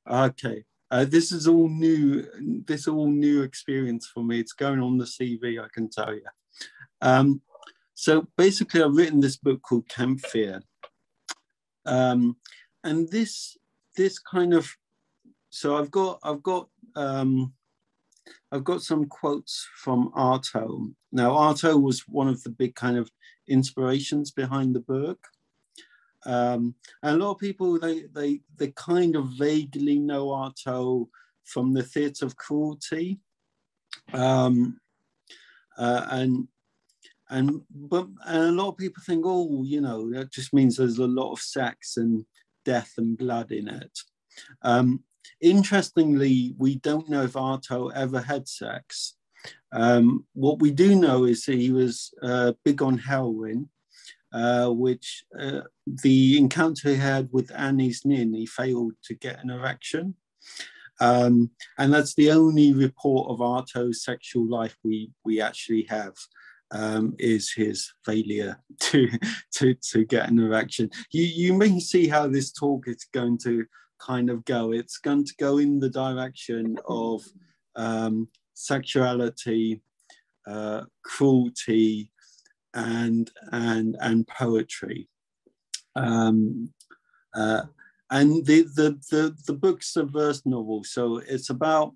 Okay. This is all new. This is all new experience for me. It's going on the CV, I can tell you. So basically, I've written this book called Camp Fear, and this kind of. So I've got some quotes from Artaud. Now, Artaud was one of the big kind of inspirations behind the book. And a lot of people, they kind of vaguely know Artaud from the Theatre of Cruelty. And a lot of people think, oh, you know, that just means there's a lot of sex and death and blood in it. Interestingly, we don't know if Artaud ever had sex. What we do know is that he was big on heroin, which the encounter he had with Annie's Nin, he failed to get an erection. And that's the only report of Artaud's sexual life we actually have, is his failure to get an erection. You may see how this talk is going to kind of go. It's going to go in the direction of sexuality, cruelty, and poetry. And the book's a verse novel, so it's about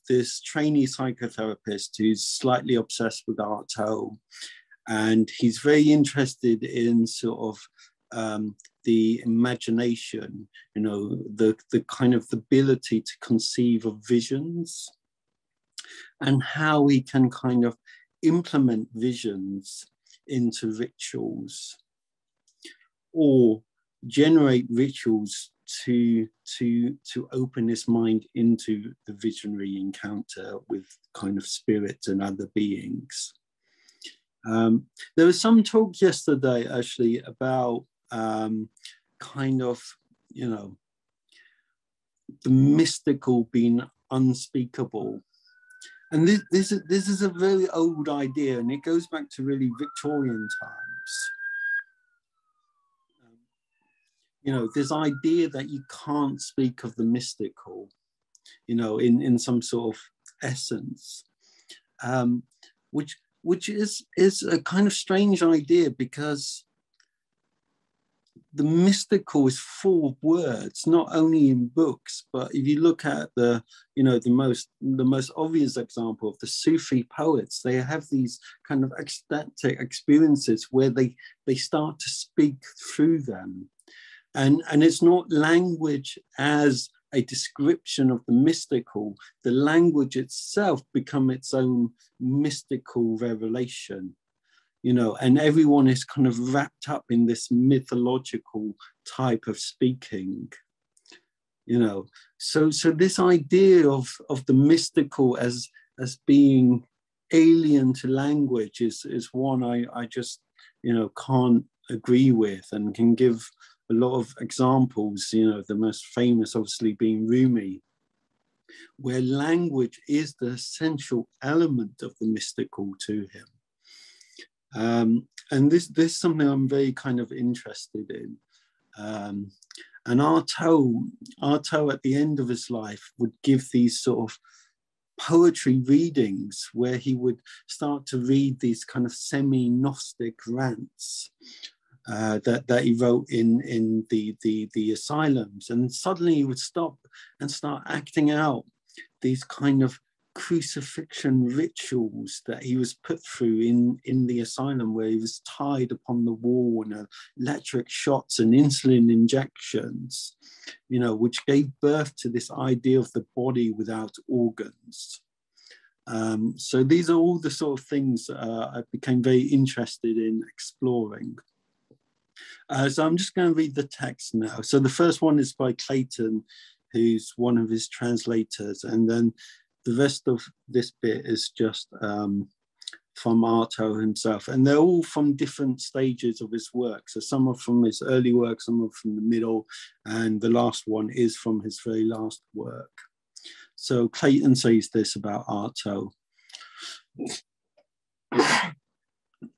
this trainee psychotherapist who's slightly obsessed with Artaud, and he's very interested in sort of the imagination, you know, the kind of the ability to conceive of visions, and how he can kind of implement visions into rituals, or generate rituals to open his mind into the visionary encounter with kind of spirits and other beings. There was some talk yesterday actually about kind of, you know, the mystical being unspeakable. And this is a very old idea, and it goes back to really Victorian times. You know, this idea that you can't speak of the mystical, you know, in some sort of essence, which is a kind of strange idea, because the mystical is full of words, not only in books, but if you look at the most obvious example of the Sufi poets, they have these kind of ecstatic experiences where they start to speak through them. And it's not language as a description of the mystical. The language itself becomes its own mystical revelation, you know, and everyone is kind of wrapped up in this mythological type of speaking, you know. So this idea of the mystical as being alien to language is one I just, you know, can't agree with, and can give a lot of examples, you know, the most famous obviously being Rumi, where language is the essential element of the mystical to him. And this is something I'm very kind of interested in. And Artaud at the end of his life would give these sort of poetry readings where he would start to read these kind of semi-Gnostic rants that he wrote in the asylums, and suddenly he would stop and start acting out these kind of crucifixion rituals that he was put through in the asylum, where he was tied upon the wall and electric shots and insulin injections, you know, which gave birth to this idea of the body without organs. So these are all the sort of things I became very interested in exploring. So I'm just going to read the text now. So the first one is by Clayton, who's one of his translators, and then the rest of this bit is just from Artaud himself, and they're all from different stages of his work. So some are from his early work, some are from the middle, and the last one is from his very last work. So Clayton says this about Artaud.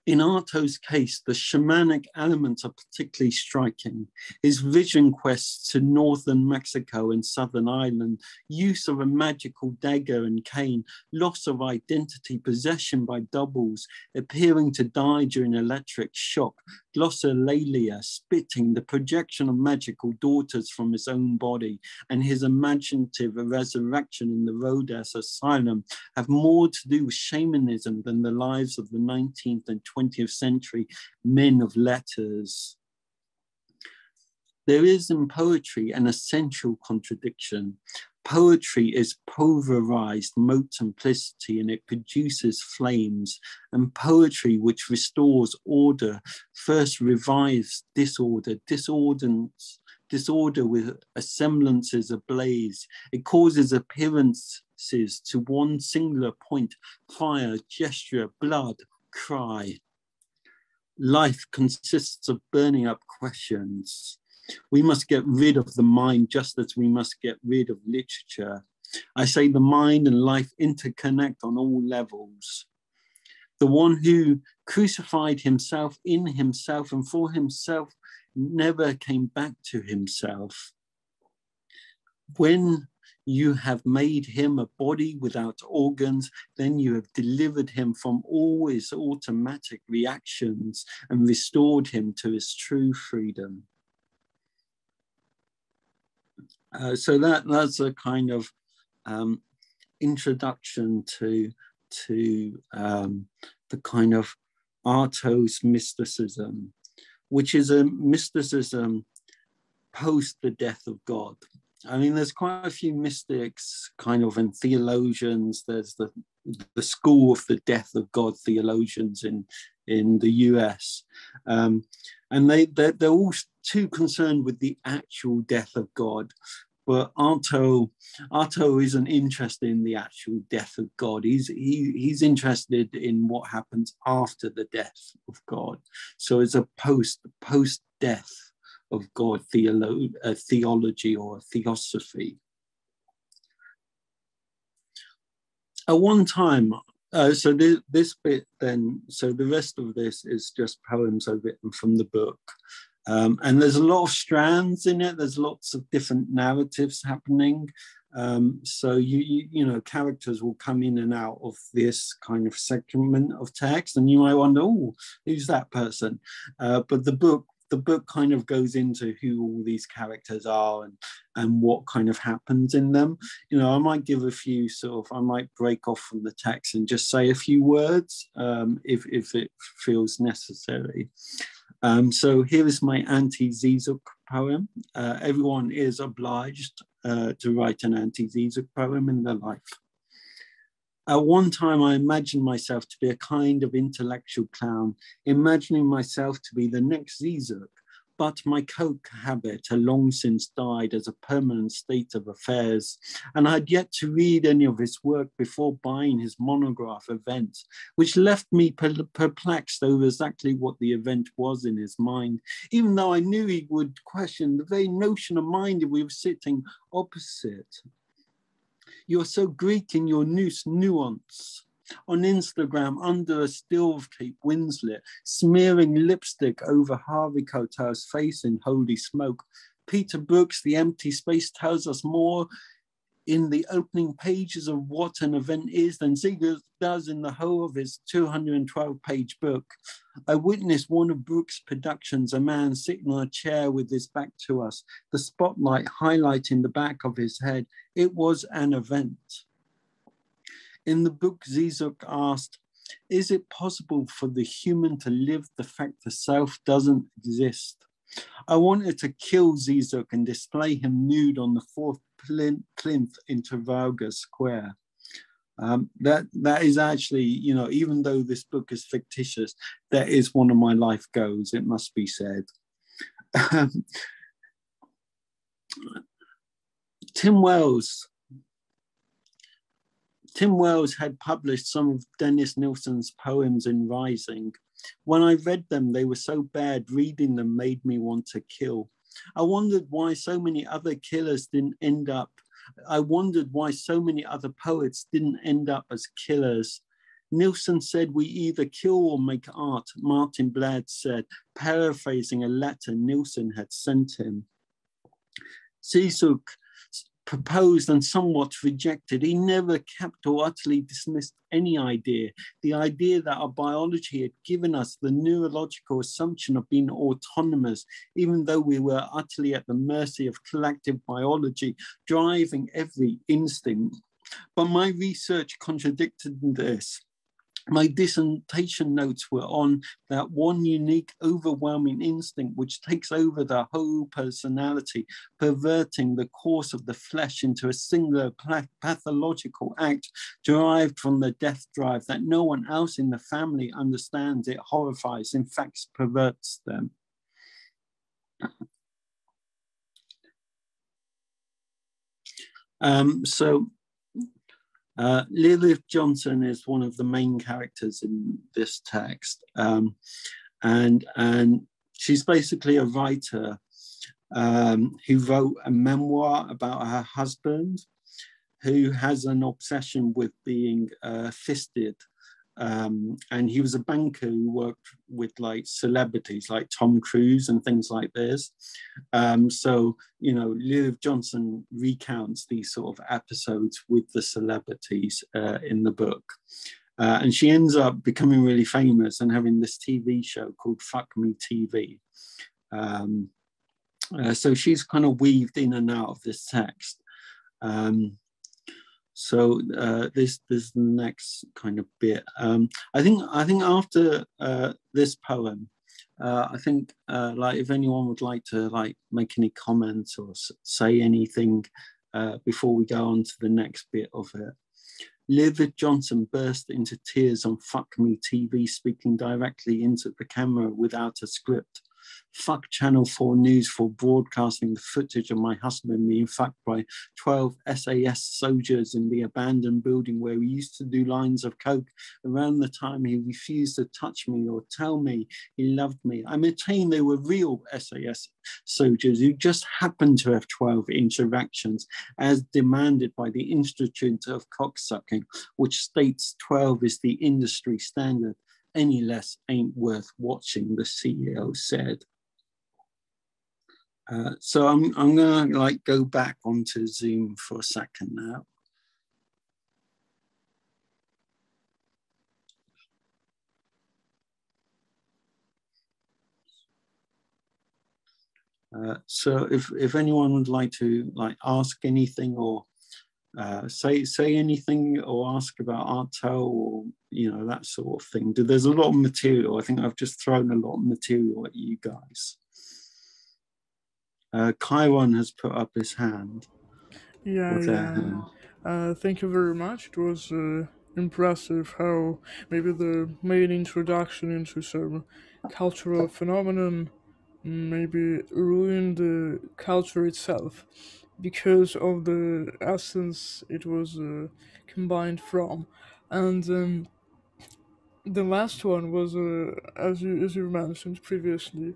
In Arto's case, the shamanic elements are particularly striking. His vision quests to northern Mexico and southern Ireland, use of a magical dagger and cane, loss of identity, possession by doubles, appearing to die during electric shock, glossolalia, spitting, the projection of magical daughters from his own body, and his imaginative resurrection in the Rhodes Asylum have more to do with shamanism than the lives of the 19th and 20th century men of letters. There is in poetry an essential contradiction. Poetry is pulverized multiplicity and it produces flames, and poetry which restores order first revives disorder, disorder with semblances ablaze. It causes appearances to one singular point, fire, gesture, blood, cry. Life consists of burning up questions. We must get rid of the mind just as we must get rid of literature. I say the mind and life interconnect on all levels. The one who crucified himself in himself and for himself never came back to himself. When you have made him a body without organs, then you have delivered him from all his automatic reactions and restored him to his true freedom. So that's a kind of introduction to the kind of Arto's mysticism, which is a mysticism post the death of God. I mean, there's quite a few mystics kind of and theologians. There's the school of the death of God theologians in the US. And they're all too concerned with the actual death of God. But Arto isn't interested in the actual death of God. He's interested in what happens after the death of God. So it's a post-death of God theology or theosophy. At one time, so this bit then, so the rest of this is just poems I've written from the book. And there's a lot of strands in it. There's lots of different narratives happening. So you know, characters will come in and out of this kind of segment of text, and you might wonder, oh, who's that person? But the book kind of goes into who all these characters are and what kind of happens in them. You know, I might give a few I might break off from the text and just say a few words if it feels necessary. So here is my anti-Zizek poem. Everyone is obliged to write an anti-Zizek poem in their life. At one time, I imagined myself to be a kind of intellectual clown, imagining myself to be the next Zizek, but my coke habit had long since died as a permanent state of affairs, and I had yet to read any of his work before buying his monograph Event, which left me perplexed over exactly what the event was in his mind, even though I knew he would question the very notion of mind if we were sitting opposite. You're so Greek in your nuance. On Instagram, under a still of Kate Winslet, smearing lipstick over Harvey Keitel's face in holy smoke. Peter Brooks, The Empty Space, tells us more in the opening pages of what an event is than Ziegler does in the whole of his 212-page book. I witnessed one of Brooks' productions, a man sitting on a chair with his back to us, the spotlight highlighting the back of his head. It was an event. In the book, Zizek asked, is it possible for the human to live the fact the self doesn't exist? I wanted to kill Zizek and display him nude on the fourth plinth in Trafalgar Square. That is actually, you know, even though this book is fictitious, that is one of my life goals, it must be said. Tim Wells had published some of Dennis Nilsson's poems in Rising. When I read them, they were so bad, reading them made me want to kill. I wondered why so many other killers didn't end up. I wondered why so many other poets didn't end up as killers. Nilsson said, we either kill or make art, Martin Blad said, paraphrasing a letter Nilsson had sent him. Seesuk proposed and somewhat rejected. He never kept or utterly dismissed any idea. The idea that our biology had given us the neurological assumption of being autonomous, even though we were utterly at the mercy of collective biology, driving every instinct. But my research contradicted this. My dissertation notes were on that one unique, overwhelming instinct which takes over the whole personality, perverting the course of the flesh into a singular pathological act derived from the death drive that no one else in the family understands. It horrifies, in fact, perverts them. Lilith Johnson is one of the main characters in this text, and she's basically a writer who wrote a memoir about her husband, who has an obsession with being fisted. And he was a banker who worked with like celebrities like Tom Cruise and things like this. So, you know, Lilith Johnson recounts these sort of episodes with the celebrities in the book. And she ends up becoming really famous and having this TV show called Fuck Me TV. So she's kind of weaved in and out of this text. So this is the next kind of bit. I think after this poem, I think like if anyone would like to like make any comments or say anything before we go on to the next bit of it. Lilith Johnson burst into tears on Fuck Me TV, speaking directly into the camera without a script. Fuck Channel 4 News for broadcasting the footage of my husband being fucked by 12 SAS soldiers in the abandoned building where we used to do lines of coke around the time he refused to touch me or tell me he loved me. I maintain they were real SAS soldiers who just happened to have 12 interactions as demanded by the Institute of Cocksucking, which states 12 is the industry standard. Any less ain't worth watching, the CEO said. So I'm gonna like go back onto Zoom for a second now. So if anyone would like to like ask anything or say anything or ask about Artel or you know that sort of thing. There's a lot of material. I think I've just thrown a lot of material at you guys. Chiron has put up his hand. Yeah. Thank you very much. It was impressive how maybe the main introduction into some cultural phenomenon maybe ruined the culture itself because of the essence it was combined from. And the last one was, as you mentioned previously,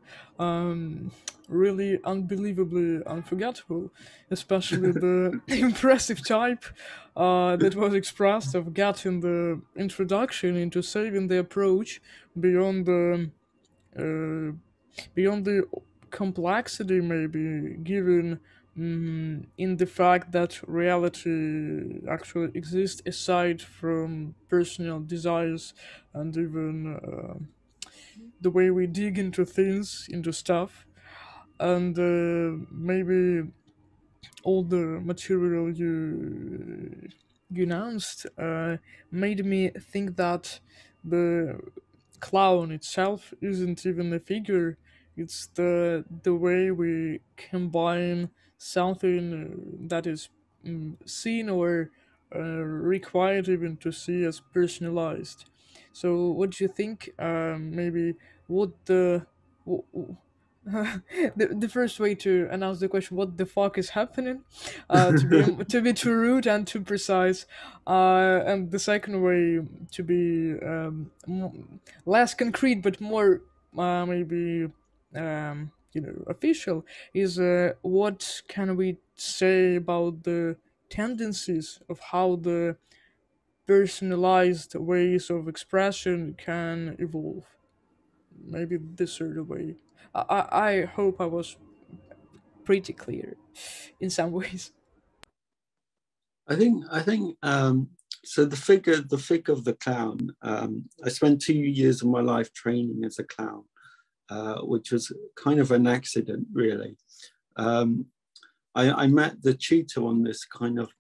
really unbelievably unforgettable, especially the impressive type that was expressed of getting the introduction into saving the approach beyond the uh, beyond the complexity maybe given in the fact that reality actually exists aside from personal desires and even the way we dig into things, into stuff, and maybe all the material you announced made me think that the clown itself isn't even a figure. It's the way we combine something that is seen or required even to see as personalized. So, what do you think? Maybe what the first way to announce the question, what the fuck is happening, to be too rude and too precise, and the second way to be less concrete but more maybe official is what can we say about the tendencies of how the personalized ways of expression can evolve. Maybe this sort of way. I hope I was pretty clear in some ways. I think so the figure of the clown. I spent 2 years of my life training as a clown, which was kind of an accident, really. Um, I met the tutor on this kind of,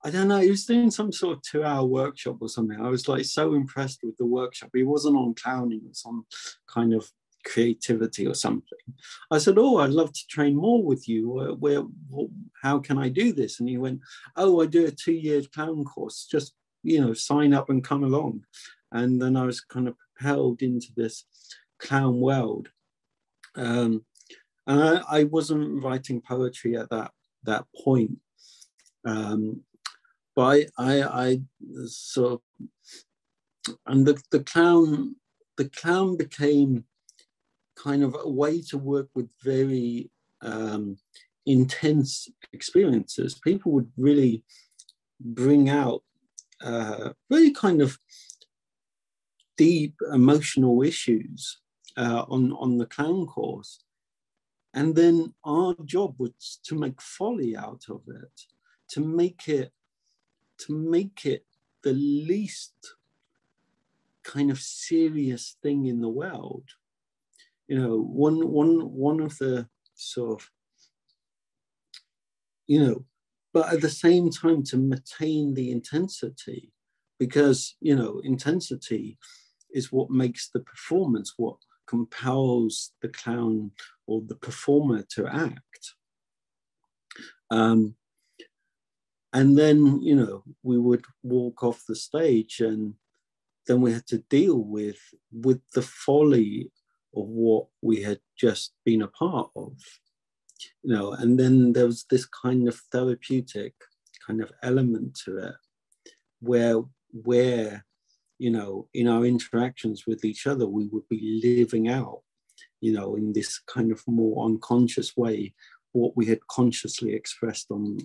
I don't know, he was doing some sort of 2-hour workshop or something. I was like so impressed with the workshop. He wasn't on clowning, it was on kind of creativity or something. I said, oh, I'd love to train more with you. How can I do this? And he went, oh, I do a 2-year clown course. Just, sign up and come along. And then I was kind of propelled into this clown world. And I wasn't writing poetry at that point. But I sort of, and the clown became kind of a way to work with very intense experiences. People would really bring out very kind of deep emotional issues on the clown course. And then our job was to make folly out of it, to make it the least kind of serious thing in the world. One of the sort of, but at the same time to maintain the intensity, because, intensity is what makes the performance, what compels the clown or the performer to act. And then, we would walk off the stage, and then we had to deal with the folly of what we had just been a part of, and then there was this kind of therapeutic kind of element to it, where in our interactions with each other, we would be living out, in this kind of more unconscious way, what we had consciously expressed on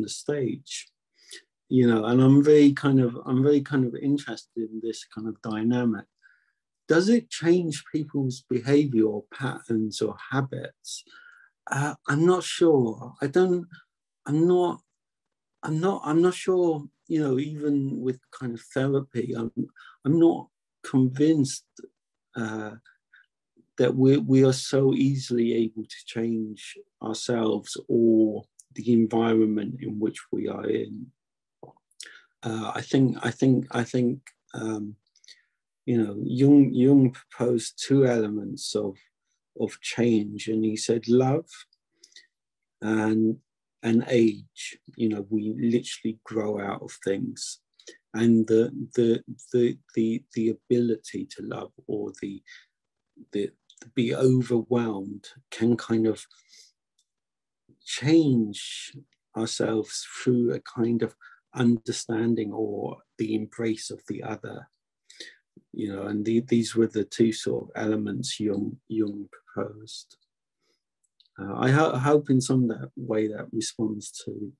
the stage, and I'm very kind of interested in this kind of dynamic. Does it change people's behavior or patterns or habits? I'm not sure. I'm not sure, even with kind of therapy, I'm not convinced that we are so easily able to change ourselves or the environment in which we are in. I think Jung proposed two elements of change, and he said love and age. We literally grow out of things, and the ability to love, or the be overwhelmed, can kind of change ourselves through a kind of understanding or the embrace of the other. And these were the two sort of elements Jung proposed. I hope in some way that responds to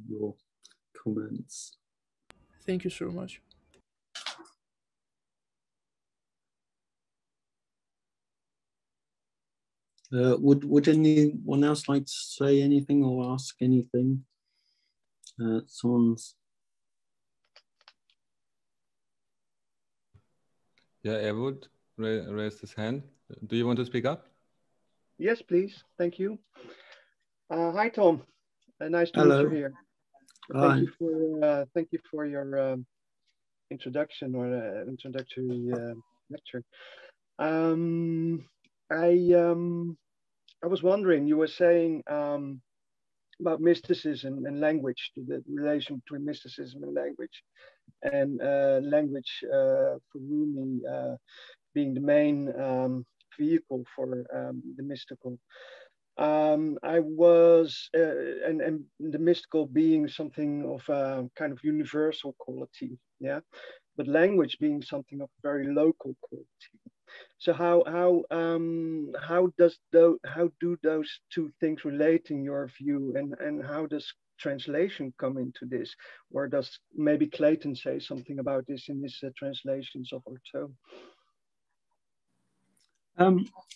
your comments. Thank you so much. Would anyone else like to say anything or ask anything? Someone's. Yeah, Erwood raised his hand. Do you want to speak up? Yes, please. Thank you. Hi, Tom. Nice to Hello. meet you here. Hi. Thank you for your introduction or introductory lecture. I was wondering, you were saying about mysticism and language, the relation between mysticism and language for Rumi being the main vehicle for the mystical. I was, and the mystical being something of a kind of universal quality, yeah, but language being something of very local quality. So how do those two things relate in your view, and how does translation come into this? Or does maybe Clayton say something about this in his translations of Artaud?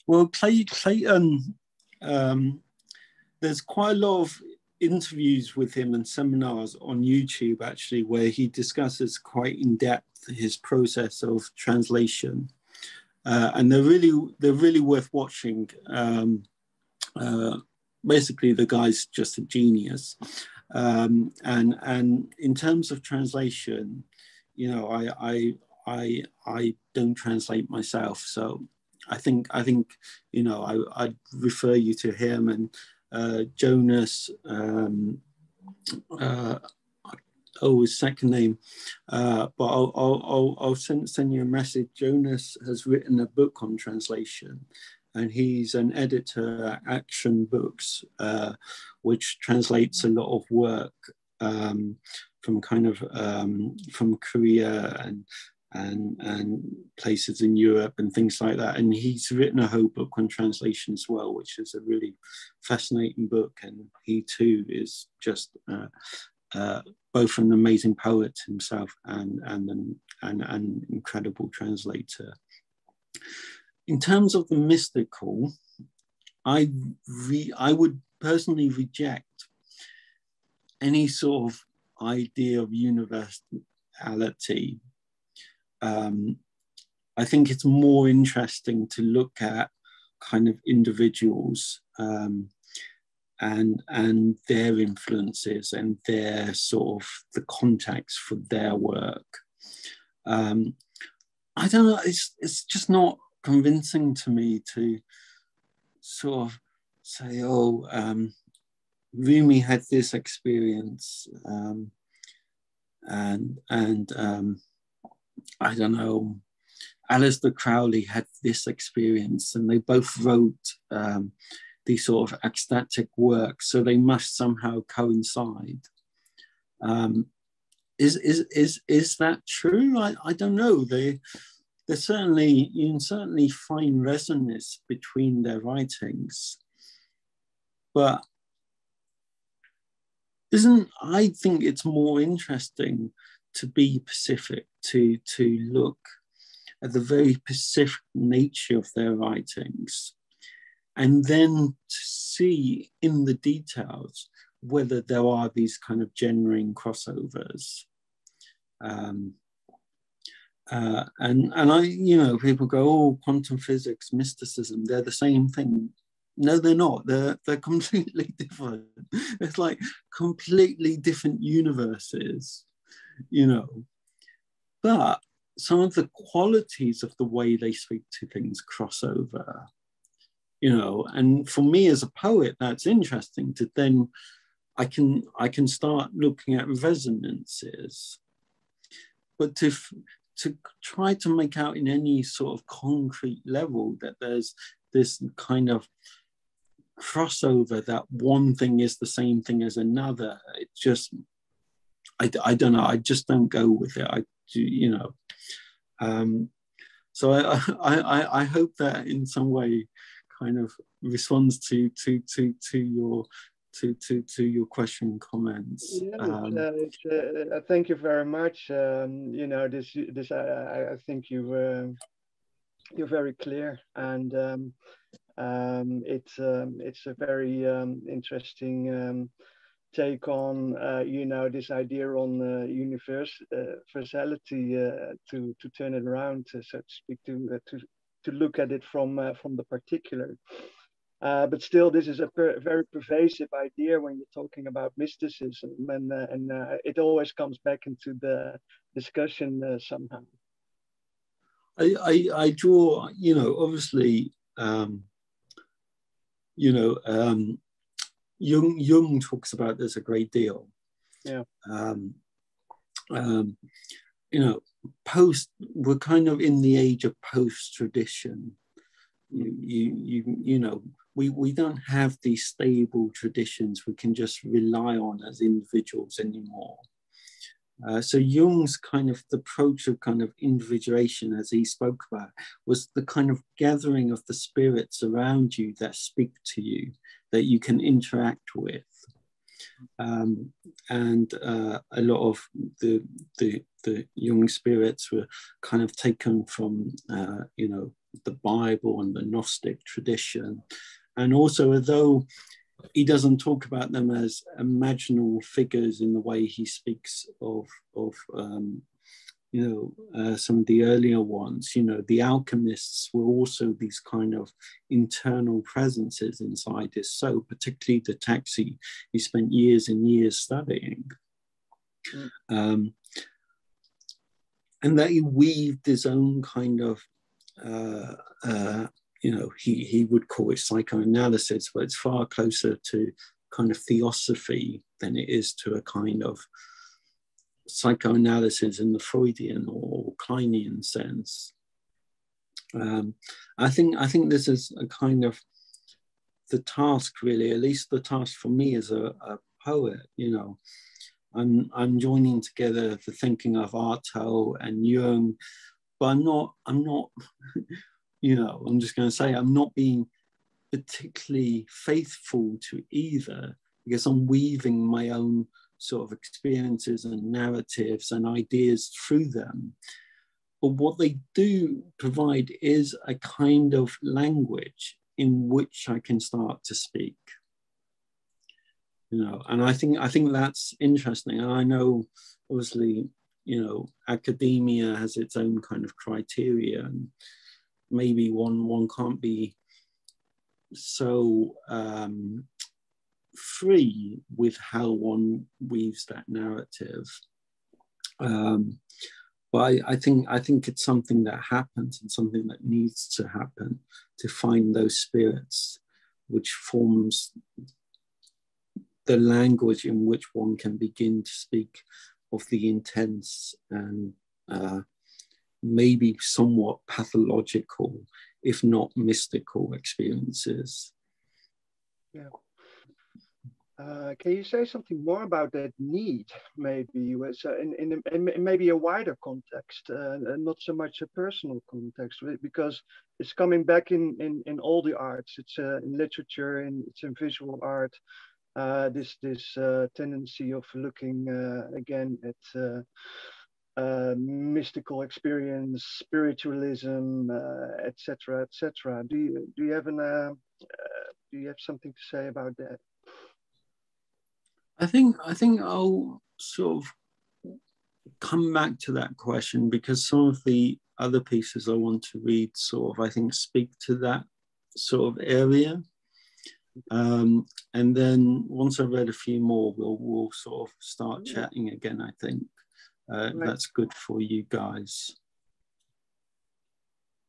Well, Clayton, there's quite a lot of interviews with him and seminars on YouTube, actually, where he discusses quite in depth his process of translation, and they're really worth watching. Basically, the guy's just a genius, and in terms of translation, you know, I don't translate myself, so I think you know, I'd refer you to him and Jonas. His second name, but I'll send you a message. Jonas has written a book on translation, and he's an editor at Action Books, which translates a lot of work from kind of from Korea and places in Europe and things like that. And he's written a whole book on translation as well, which is a really fascinating book. And he too is just both an amazing poet himself and an incredible translator. In terms of the mystical, I would personally reject any sort of idea of universality. I think it's more interesting to look at kind of individuals and their influences and their sort of the context for their work. I don't know, it's just not convincing to me to sort of say, oh, Rumi had this experience, and I don't know, Aleister Crowley had this experience, and they both wrote these sort of ecstatic works, so they must somehow coincide. Is that true? I don't know. There's certainly, you can certainly find resonance between their writings, but I think it's more interesting to be Pacific, to look at the very Pacific nature of their writings, and then to see in the details whether there are these kind of genuine crossovers. And I, you know, people go, oh, quantum physics, mysticism, they're the same thing. No, they're not. They're completely different. It's like completely different universes, you know. But some of the qualities of the way they speak to things cross over, you know. And for me as a poet, that's interesting to then, I can start looking at resonances. But to try to make out in any sort of concrete level that there's this kind of crossover, that one thing is the same thing as another, it just, I don't know, I just don't go with it. I do, you know. So I hope that in some way kind of responds to your question and comments. Yeah, thank you very much. You know, this I think you're very clear, and it's a very interesting take on you know, this idea on universality, to turn it around, so to speak, to look at it from the particular. But still, this is a very pervasive idea when you're talking about mysticism, and it always comes back into the discussion somehow. I draw, you know, obviously, you know, Jung talks about this a great deal. Yeah. You know, we're kind of in the age of post-tradition. You know, we don't have these stable traditions we can just rely on as individuals anymore. So Jung's kind of the approach of kind of individuation, as he spoke about, was the kind of gathering of the spirits around you that speak to you, that you can interact with. and a lot of the young spirits were kind of taken from the Bible and the Gnostic tradition. And also, although he doesn't talk about them as imaginal figures in the way he speaks of some of the earlier ones, the alchemists were also these kind of internal presences inside his soul, particularly the texts he spent years and years studying. And that he weaved his own kind of, he would call it psychoanalysis, but it's far closer to kind of theosophy than it is to a kind of psychoanalysis in the Freudian or Kleinian sense. I think this is a kind of the task, really, at least the task for me as a poet. I'm joining together the thinking of Artaud and Jung, but I'm not I'm just going to say I'm not being particularly faithful to either, because I'm weaving my own sort of experiences and narratives and ideas through them. But what they do provide is a kind of language in which I can start to speak. And I think that's interesting. And I know, obviously, academia has its own kind of criteria, and maybe one can't be so free with how one weaves that narrative. But I think it's something that happens and something that needs to happen to find those spirits, which forms the language in which one can begin to speak of the intense and maybe somewhat pathological, if not mystical, experiences. Yeah. Can you say something more about that need, maybe, in maybe a wider context, not so much a personal context, because it's coming back in all the arts. It's in literature, and it's in visual art. This tendency of looking again at mystical experience, spiritualism, etc., etc. Do you have something to say about that? I think I'll sort of come back to that question, because some of the other pieces I want to read sort of, I think, speak to that sort of area. And then once I've read a few more, we'll sort of start chatting again, I think. Right. That's good for you guys.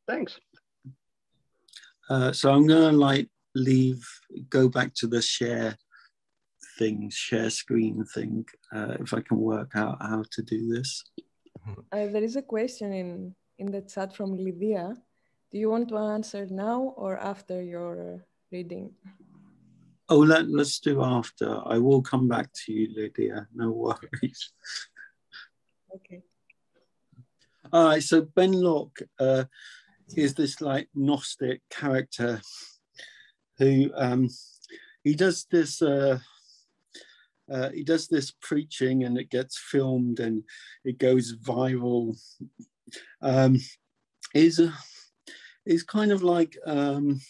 Thanks. So I'm gonna go back to the share screen thing, if I can work out how to do this. There is a question in the chat from Lydia. Do you want to answer now or after your reading? Oh, let's do after. I will come back to you, Lydia. No worries. Okay. All right. So Ben Locke is this Gnostic character who he does this preaching, and it gets filmed and it goes viral. Is kind of like and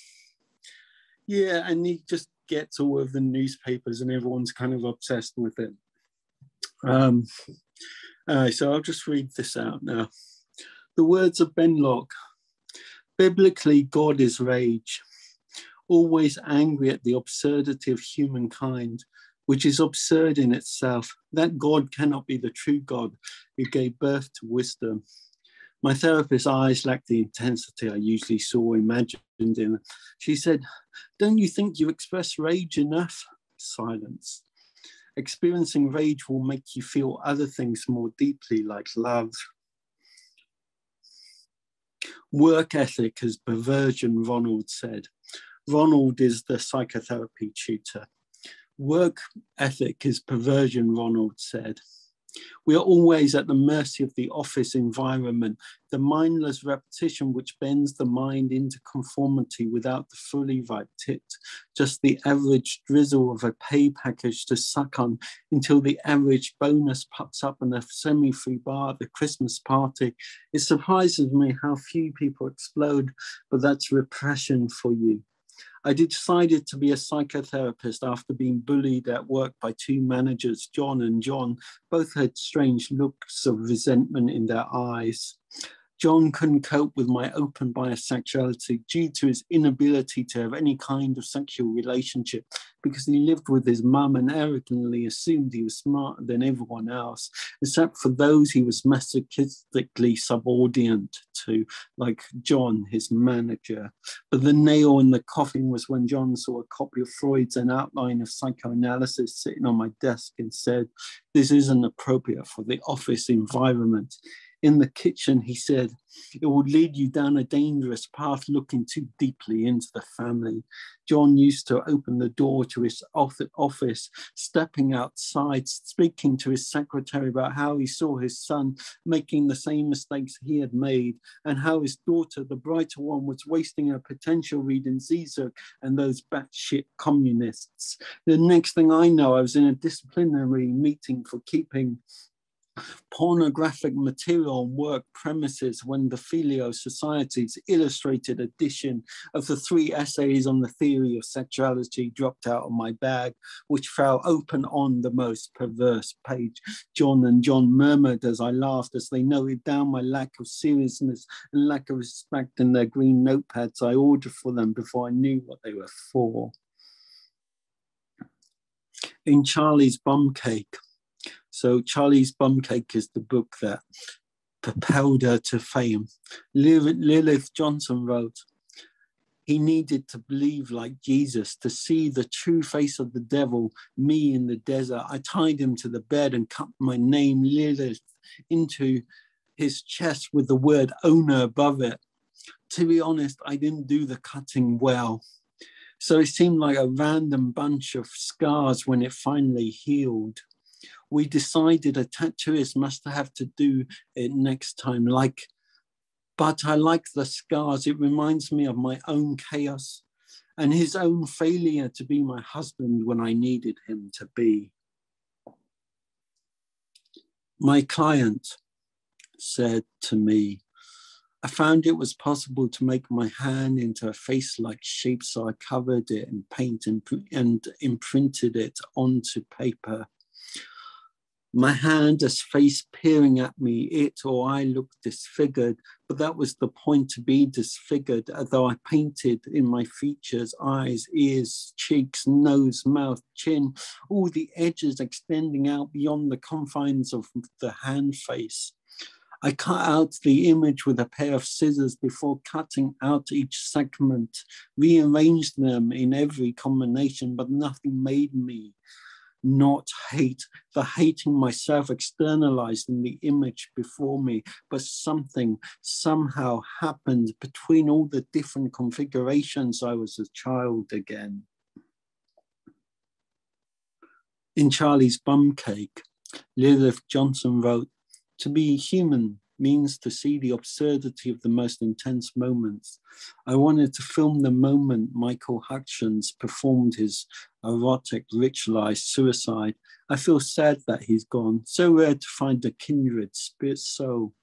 he just gets all of the newspapers and everyone's kind of obsessed with it. So I'll just read this out now. The words of Ben Locke. Biblically, God is rage, always angry at the absurdity of humankind, which is absurd in itself. That God cannot be the true God who gave birth to wisdom. My therapist's eyes lacked the intensity I usually saw imagined in them. She said, "Don't you think you express rage enough?" Silence. Experiencing rage will make you feel other things more deeply, like love. Work ethic is perversion, Ronald said. Ronald is the psychotherapy tutor. Work ethic is perversion, Ronald said. We are always at the mercy of the office environment, the mindless repetition which bends the mind into conformity without the fully ripe tit, just the average drizzle of a pay package to suck on until the average bonus pops up in a semi-free bar at the Christmas party. It surprises me how few people explode, but that's repression for you. I decided to be a psychotherapist after being bullied at work by two managers, John and John. Both had strange looks of resentment in their eyes. John couldn't cope with my open bisexuality due to his inability to have any kind of sexual relationship because he lived with his mum and arrogantly assumed he was smarter than everyone else, except for those he was masochistically subordinate to, like John, his manager. But the nail in the coffin was when John saw a copy of Freud's An Outline of Psychoanalysis sitting on my desk and said, "This isn't appropriate for the office environment." In the kitchen, he said, "It will lead you down a dangerous path looking too deeply into the family." John used to open the door to his office, stepping outside, speaking to his secretary about how he saw his son making the same mistakes he had made, and how his daughter, the brighter one, was wasting her potential reading Zizek and those batshit communists. The next thing I know, I was in a disciplinary meeting for keeping pornographic material on work premises when the Filio Society's illustrated edition of the 3 essays on the theory of sexuality dropped out of my bag, which fell open on the most perverse page. John and John murmured as I laughed as they noted down my lack of seriousness and lack of respect in their green notepads I ordered for them before I knew what they were for. In Charlie's Bum Cake. So Charlie's Bum Cake is the book that propelled her to fame. Lilith Johnson wrote, "He needed to believe like Jesus, to see the true face of the devil, me in the desert. I tied him to the bed and cut my name, Lilith, into his chest with the word owner above it. To be honest, I didn't do the cutting well. So it seemed like a random bunch of scars when it finally healed. We decided a tattooist must have to do it next time, but I like the scars. It reminds me of my own chaos and his own failure to be my husband when I needed him to be." My client said to me, "I found it was possible to make my hand into a face-like shape, so I covered it in paint and imprinted it onto paper. My hand as face peering at me, it or I looked disfigured, but that was the point, to be disfigured, although I painted in my features, eyes, ears, cheeks, nose, mouth, chin, all the edges extending out beyond the confines of the hand face. I cut out the image with a pair of scissors before cutting out each segment, rearranged them in every combination, but nothing made me not hate. The hating myself externalized in the image before me, but something somehow happened between all the different configurations. I was a child again." In Charlie's Bum Cake, Lilith Johnson wrote, "To be human means to see the absurdity of the most intense moments. I wanted to film the moment Michael Hutchins performed his erotic ritualized suicide. I feel sad that he's gone. So rare to find a kindred spirit soul.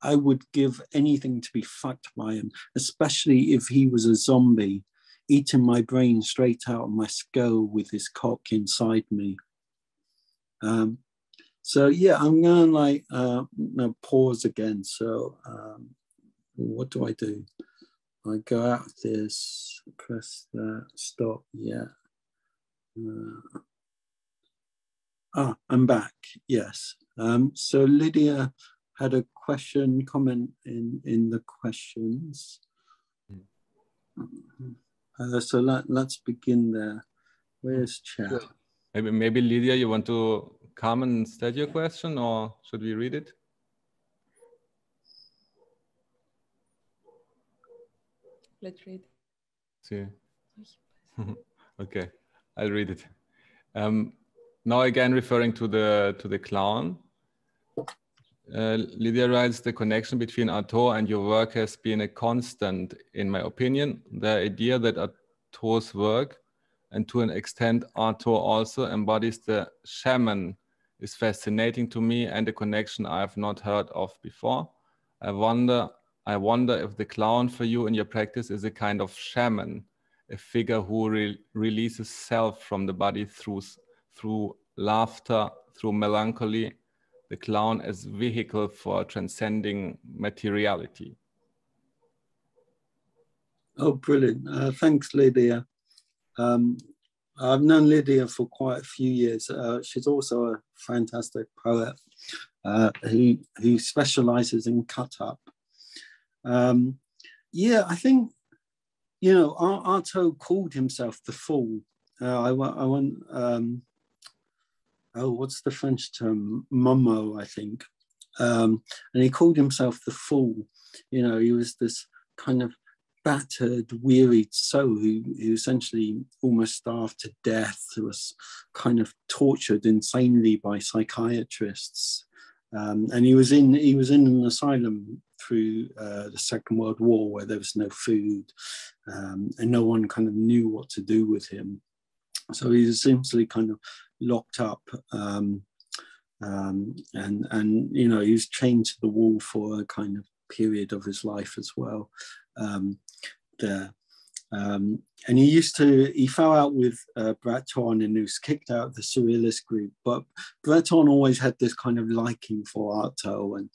I would give anything to be fucked by him, especially if he was a zombie, eating my brain straight out of my skull with his cock inside me." So yeah, I'm gonna pause again. So what do? I go out of this, press that, stop, yeah. I'm back, yes. So Lydia had a comment in the questions. So let's begin there. Where's chat? Sure. Maybe Lydia, you want to come and state your question, or should we read it? Let's read. See. Okay, I'll read it. Now again, referring to the clown, Lydia writes, the connection between Artaud and your work has been a constant, in my opinion. The idea that Artaud's work, and to an extent Artaud also, embodies the shaman is fascinating to me, and a connection I have not heard of before. I wonder if the clown for you in your practice is a kind of shaman, a figure who releases self from the body through laughter, through melancholy, the clown as vehicle for transcending materiality. Oh, brilliant. Thanks, Lydia. I've known Lydia for quite a few years. She's also a fantastic poet who specializes in cut-up. Yeah, I think, you know, Artaud called himself the fool. What's the French term? Momo, I think. And he called himself the fool. You know, he was this kind of battered, wearied soul who essentially almost starved to death, who was kind of tortured insanely by psychiatrists. And he was in an asylum through the Second World War, where there was no food, and no one kind of knew what to do with him. So he was essentially kind of locked up, and you know, he was chained to the wall for a kind of period of his life as well. There. And he fell out with Breton, and he was kicked out of the Surrealist group. But Breton always had this kind of liking for Artaud, and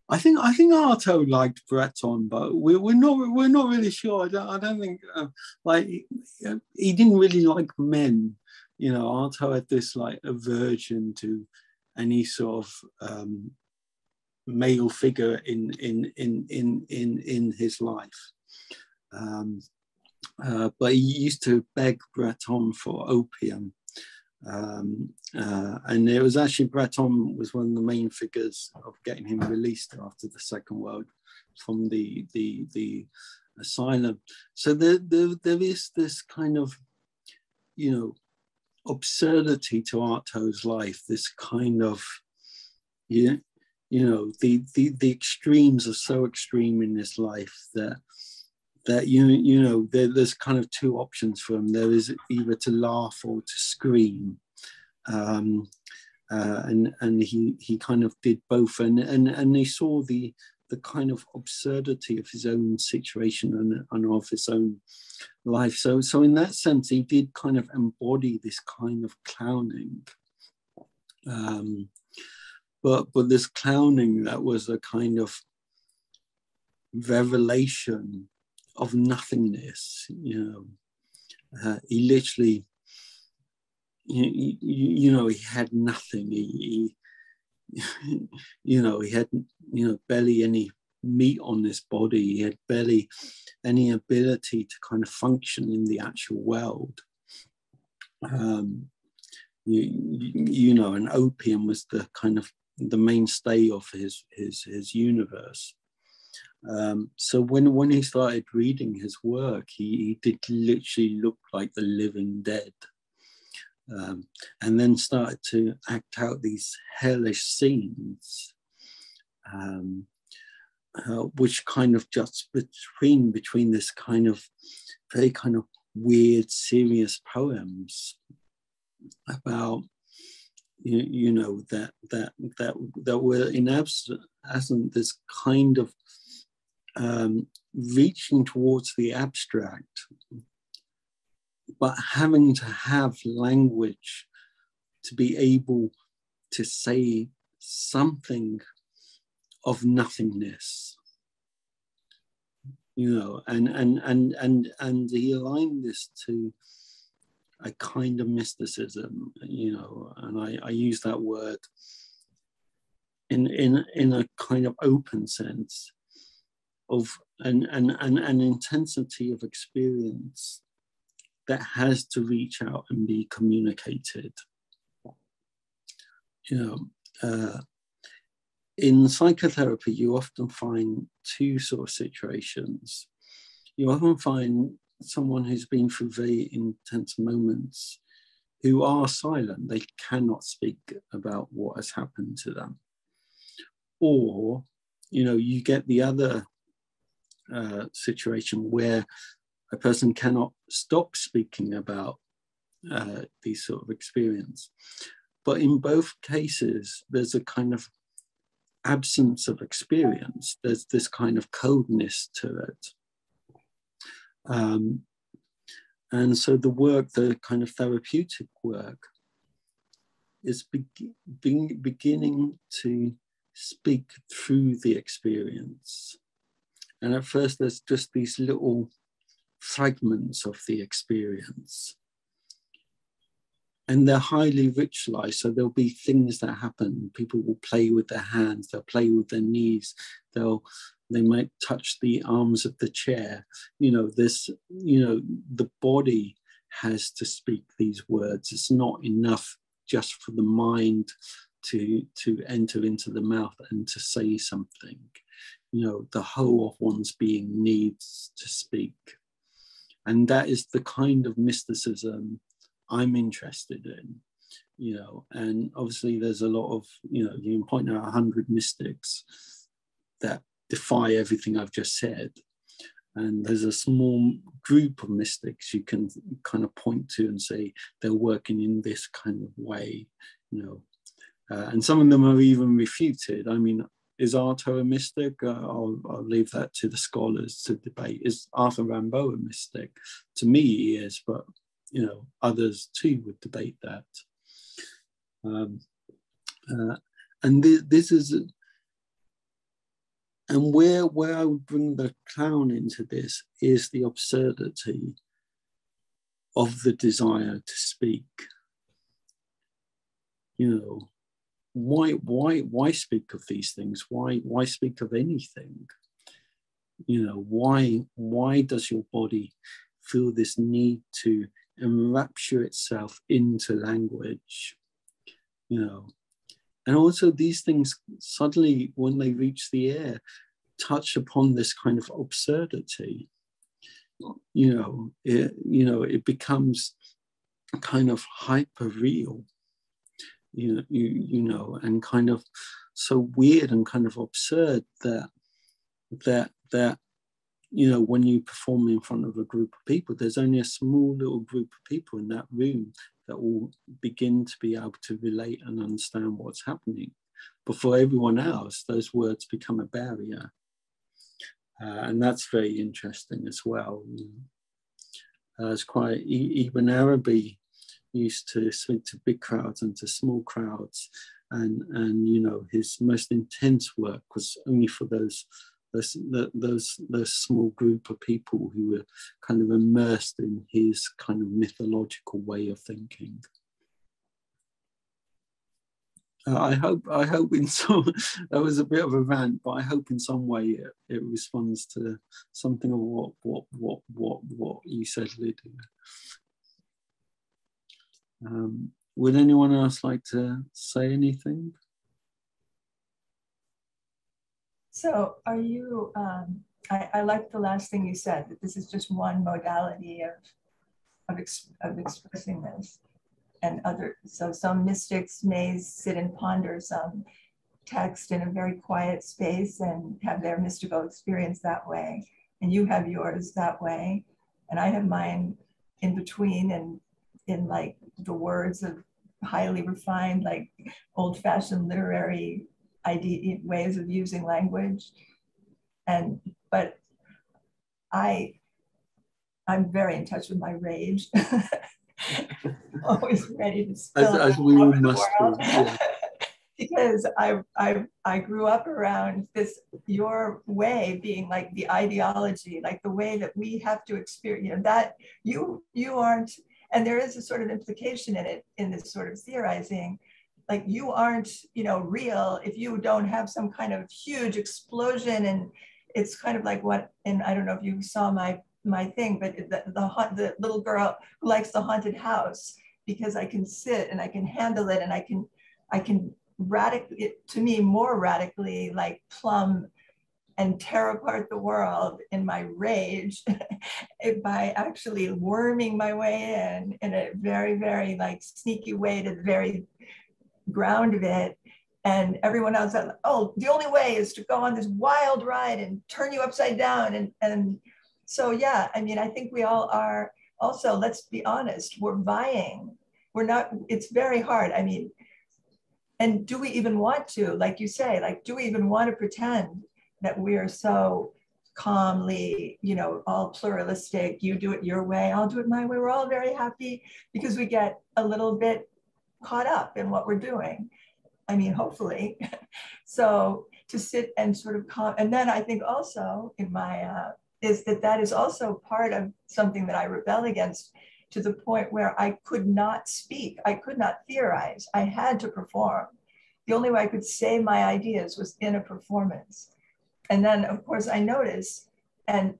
I think Artaud liked Breton, but we're not really sure. I don't think like he didn't really like men. You know, Artaud had this like aversion to any sort of male figure in his life. But he used to beg Breton for opium. And it was actually Breton was one of the main figures of getting him released after the Second World from the asylum. So there is this kind of, you know, absurdity to Artaud's life, this kind of, you know, the extremes are so extreme in this life that you know there's kind of two options for him. There is either to laugh or to scream, and he kind of did both, and he saw the kind of absurdity of his own situation and of his own life. So in that sense, he did kind of embody this kind of clowning, but this clowning that was a kind of revelation of nothingness. You know, he literally, you know, he had nothing. He you know, he had, you know, barely any meat on his body. He had barely any ability to kind of function in the actual world. You know, and opium was the kind of the mainstay of his universe. So when he started reading his work, he did literally look like the living dead, and then started to act out these hellish scenes, which kind of just between this kind of very kind of weird, serious poems about, you know, that were in essence this kind of reaching towards the abstract, but having to have language to be able to say something of nothingness, you know, and he aligned this to a kind of mysticism, you know, and I use that word in a kind of open sense of an intensity of experience that has to reach out and be communicated. You know, in psychotherapy, you often find two sort of situations. You often find someone who's been through very intense moments who are silent. They cannot speak about what has happened to them. Or, you know, you get the other situation where a person cannot stop speaking about these sort of experience. But in both cases, there's a kind of absence of experience. There's this kind of coldness to it. And so the work, the kind of therapeutic work, is beginning to speak through the experience. And at first there's just these little fragments of the experience. And they're highly ritualized, so there'll be things that happen. People will play with their hands, they'll play with their knees, they might touch the arms of the chair. You know, the body has to speak these words. It's not enough just for the mind to enter into the mouth and to say something. You know, the whole of one's being needs to speak. And that is the kind of mysticism I'm interested in, you know. And obviously there's a lot of, you know, you can point out 100 mystics that defy everything I've just said. And there's a small group of mystics you can kind of point to and say they're working in this kind of way, you know. And some of them are even refuted. I mean, is Artaud a mystic? I'll leave that to the scholars to debate. Is Arthur Rimbaud a mystic? To me, he is, but you know, others too would debate that. And this is, and where I would bring the clown into this is the absurdity of the desire to speak. You know, why speak of these things? Why speak of anything? You know, why does your body feel this need to enrapture itself into language? You know, and also these things suddenly, when they reach the air, touch upon this kind of absurdity. You know, it becomes kind of hyper real. You know, and kind of so weird and kind of absurd that you know, when you perform in front of a group of people, there's only a small little group of people in that room that will begin to be able to relate and understand what's happening. But for everyone else, those words become a barrier. And that's very interesting as well. It's quite, Ibn Arabi used to speak to big crowds and to small crowds. And you know, his most intense work was only for those small group of people who were kind of immersed in his kind of mythological way of thinking. I hope in some, that was a bit of a rant, but I hope in some way it responds to something of what you said, Lydia. Would anyone else like to say anything? So are you, I like the last thing you said, that this is just one modality of expressing this. And so some mystics may sit and ponder some text in a very quiet space and have their mystical experience that way. And you have yours that way. And I have mine in between and in like the words of highly refined, like old-fashioned literary ways of using language. But I'm very in touch with my rage. Always ready to spill as we all must world. be, yeah. Because I grew up around this, your way being like the ideology, like the way that we have to experience, you know, that you aren't, and there is a sort of implication in it, in this sort of theorizing, like you aren't, you know, real if you don't have some kind of huge explosion. And it's kind of like what, and I don't know if you saw my thing, but the little girl who likes the haunted house, because I can sit and I can handle it, and I can radically, to me, more radically, like plumb and tear apart the world in my rage by actually worming my way in a very, very like sneaky way to the very ground of it, And everyone else said, oh, the only way is to go on this wild ride and turn you upside down. And so, yeah, I mean, I think we all are also, let's be honest, we're vying. We're not, it's very hard. I mean, and do we even want to, like you say, like, do we even want to pretend that we are so calmly, you know, all pluralistic, you do it your way, I'll do it my way. We're all very happy because we get a little bit caught up in what we're doing. I mean, hopefully. So to sit and sort of and then I think also in my, is that is also part of something that I rebel against, to the point where I could not speak, I could not theorize, I had to perform. The only way I could say my ideas was in a performance. And then of course I notice, and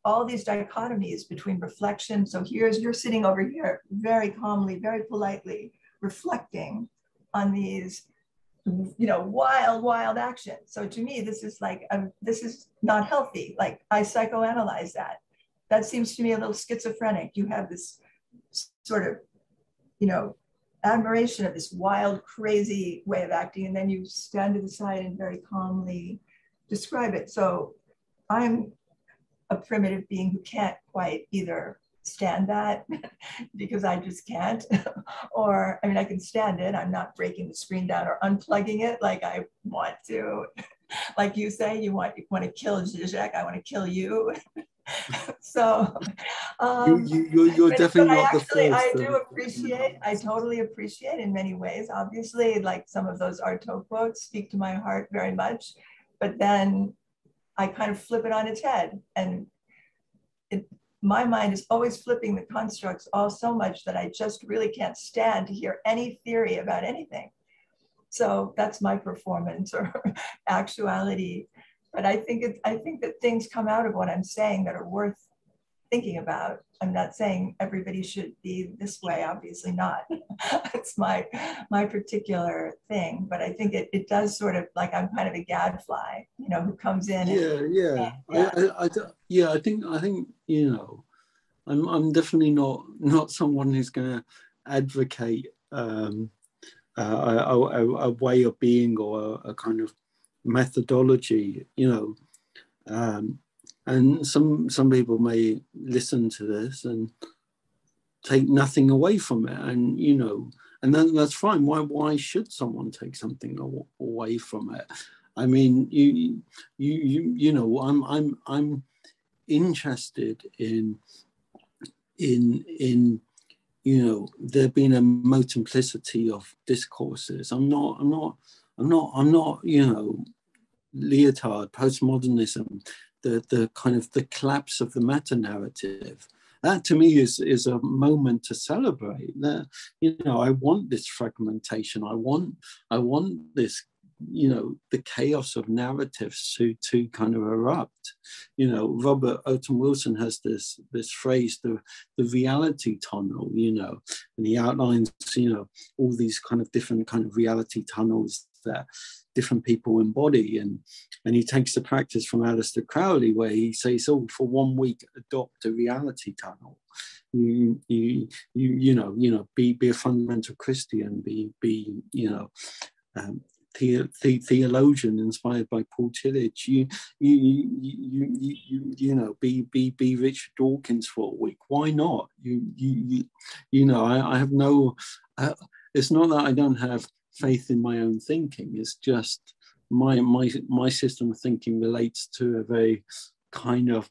all these dichotomies between reflection. So you're sitting over here very calmly, very politely reflecting on these, you know, wild action. So to me, this is like, this is not healthy. Like, I psychoanalyze that. That seems to me a little schizophrenic. You have this sort of, you know, admiration of this wild, crazy way of acting, and then you stand to the side and very calmly describe it. So I'm a primitive being who can't quite either stand that because I just can't, or I mean, I can stand it. I'm not breaking the screen down or unplugging it like I want to. Like you say, you want to kill Zizek, I want to kill you. So you're definitely not the first. I do appreciate, I totally appreciate in many ways, obviously, like some of those Artaud quotes speak to my heart very much, but then I kind of flip it on its head, and my mind is always flipping the constructs all so much that I just really can't stand to hear any theory about anything. So that's my performance or actuality. But I think that things come out of what I'm saying that are worth thinking about. I'm not saying everybody should be this way, obviously not. It's my particular thing, but I think it does sort of, like, I'm kind of a gadfly, you know, who comes in. I think you know, I'm definitely not someone who's going to advocate a way of being or a kind of methodology, you know. And some people may listen to this and take nothing away from it, and you know, and then that's fine. Why should someone take something away from it? I mean, you know, I'm interested in you know, there being a multiplicity of discourses. I'm not you know, Lyotard, postmodernism, the kind of the collapse of the meta narrative. That to me is a moment to celebrate. That, you know, I want this fragmentation. I want this, you know, the chaos of narratives to kind of erupt. You know, Robert Owen Wilson has this phrase, the reality tunnel, you know, and he outlines, you know, all these kind of different kind of reality tunnels that different people embody, and he takes the practice from Aleister Crowley, where he says, oh, for 1 week adopt a reality tunnel. You know, be a fundamental Christian, be you know, theologian inspired by Paul Tillich. You know, be Richard Dawkins for a week. Why not? You know, I have no. It's not that I don't have faith in my own thinking. It's just my system of thinking relates to a very kind of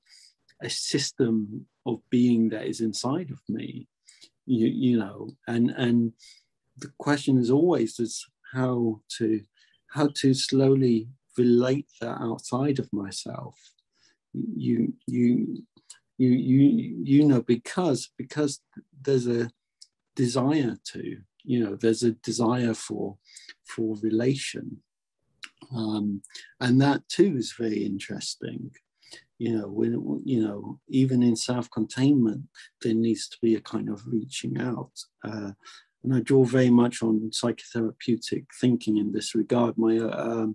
a system of being that is inside of me. You know, and the question is always is how to slowly relate that outside of myself. You know, because there's a desire to, you know, there's a desire for relation, and that too is very interesting. You know, when, you know, even in self-containment, there needs to be a kind of reaching out. And I draw very much on psychotherapeutic thinking in this regard. I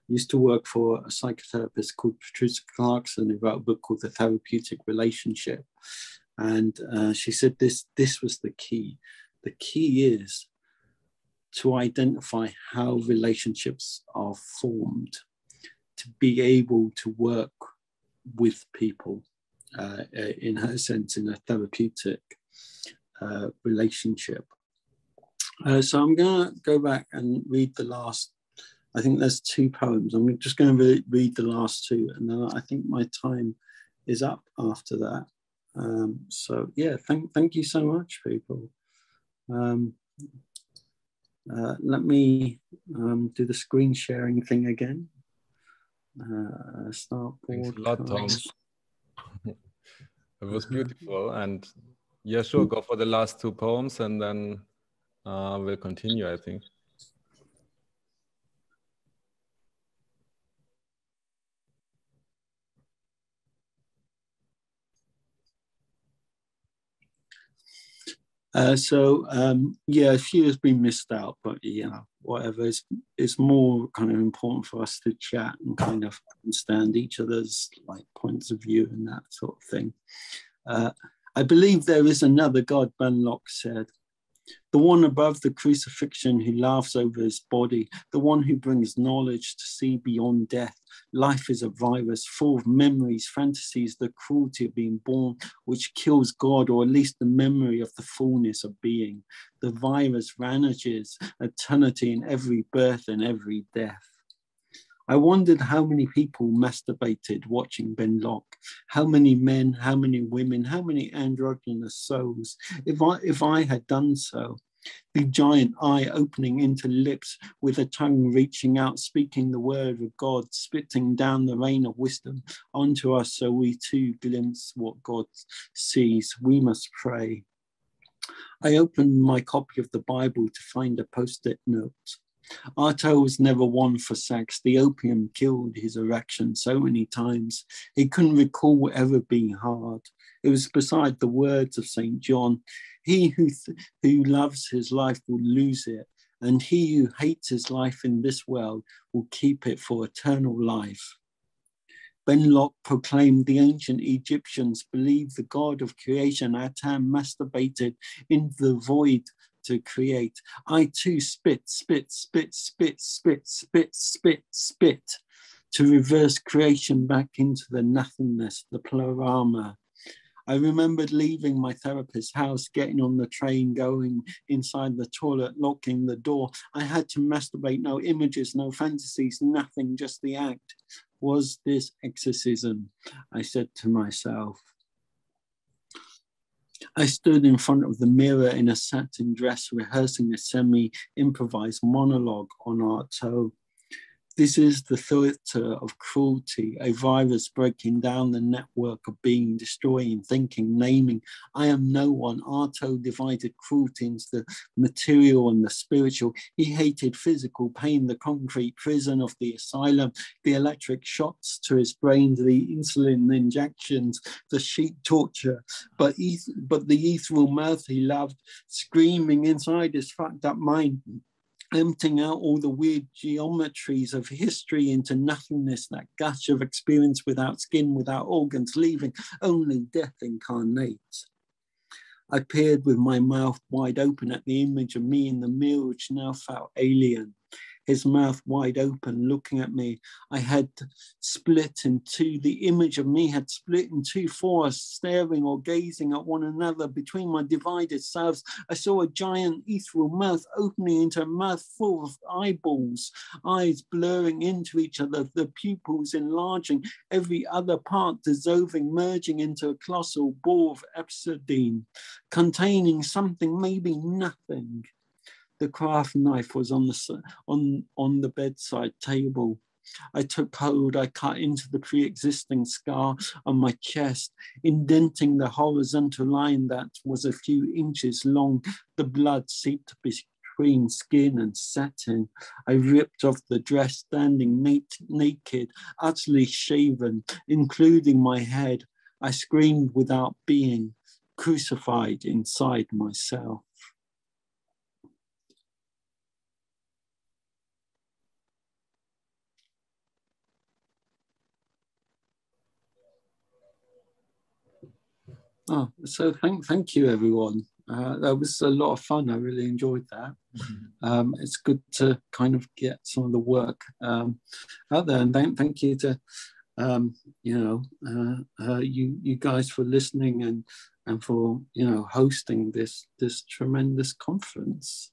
used to work for a psychotherapist called Patricia Clarkson, who wrote a book called The Therapeutic Relationship. And she said this was the key. The key is to identify how relationships are formed, to be able to work with people in a sense, in a therapeutic relationship. So I'm going to go back and read the last, I think there's 2 poems. I'm just going to read the last 2, and then I think my time is up after that. So yeah, thank you so much, people. Let me do the screen sharing thing again. Start Thanks a lot, Tom. broadcast. It was beautiful. And yeah, sure, go for the last 2 poems, and then we'll continue, I think. Yeah, a few has been missed out, but you know, whatever. It's more kind of important for us to chat and kind of understand each other's like points of view and that sort of thing. I believe there is another God, Benlock said. The one above the crucifixion who laughs over his body, the one who brings knowledge to see beyond death. Life is a virus full of memories, fantasies, the cruelty of being born, which kills God, or at least the memory of the fullness of being. The virus ravages eternity in every birth and every death. I wondered how many people masturbated watching Benlock, how many men, how many women, how many androgynous souls. If I had done so, the giant eye opening into lips with a tongue reaching out, speaking the word of God, spitting down the rain of wisdom onto us so we too glimpse what God sees. We must pray. I opened my copy of the Bible to find a post-it note. Artaud was never one for sex. The opium killed his erection so many times. He couldn't recall ever being hard. It was beside the words of St. John. He who loves his life will lose it, and he who hates his life in this world will keep it for eternal life. Benlock proclaimed the ancient Egyptians believed the God of creation, Atam, masturbated into the void to create. I too spit, spit, spit, spit, spit, spit, spit, spit, to reverse creation back into the nothingness, the pleroma. I remembered leaving my therapist's house, getting on the train, going inside the toilet, locking the door. I had to masturbate, no images, no fantasies, nothing, just the act. Was this exorcism? I said to myself. I stood in front of the mirror in a satin dress, rehearsing a semi-improvised monologue on Artaud. This is the theatre of cruelty, a virus breaking down the network of being, destroying, thinking, naming. I am no one. Artaud divided cruelty into the material and the spiritual. He hated physical pain, the concrete prison of the asylum, the electric shocks to his brain, the insulin injections, the sheet torture. But the ethereal mouth he loved, screaming inside his fucked up mind, emptying out all the weird geometries of history into nothingness, that gush of experience without skin, without organs, leaving only death incarnate. I peered with my mouth wide open at the image of me in the mirror, which now felt alien. His mouth wide open, looking at me. I had split in two. The image of me had split in two for us, staring or gazing at one another between my divided selves. I saw a giant ethereal mouth opening into a mouth full of eyeballs, eyes blurring into each other, the pupils enlarging, every other part dissolving, merging into a colossal ball of obsidian, containing something, maybe nothing. The craft knife was on the bedside table. I took hold, I cut into the pre-existing scar on my chest, indenting the horizontal line that was a few inches long. The blood seeped between skin and satin. I ripped off the dress, standing naked, utterly shaven, including my head. I screamed without being, crucified inside myself. Oh, so thank you, everyone. That was a lot of fun. I really enjoyed that. it's good to kind of get some of the work out there. And thank you to you guys for listening and for hosting this tremendous conference.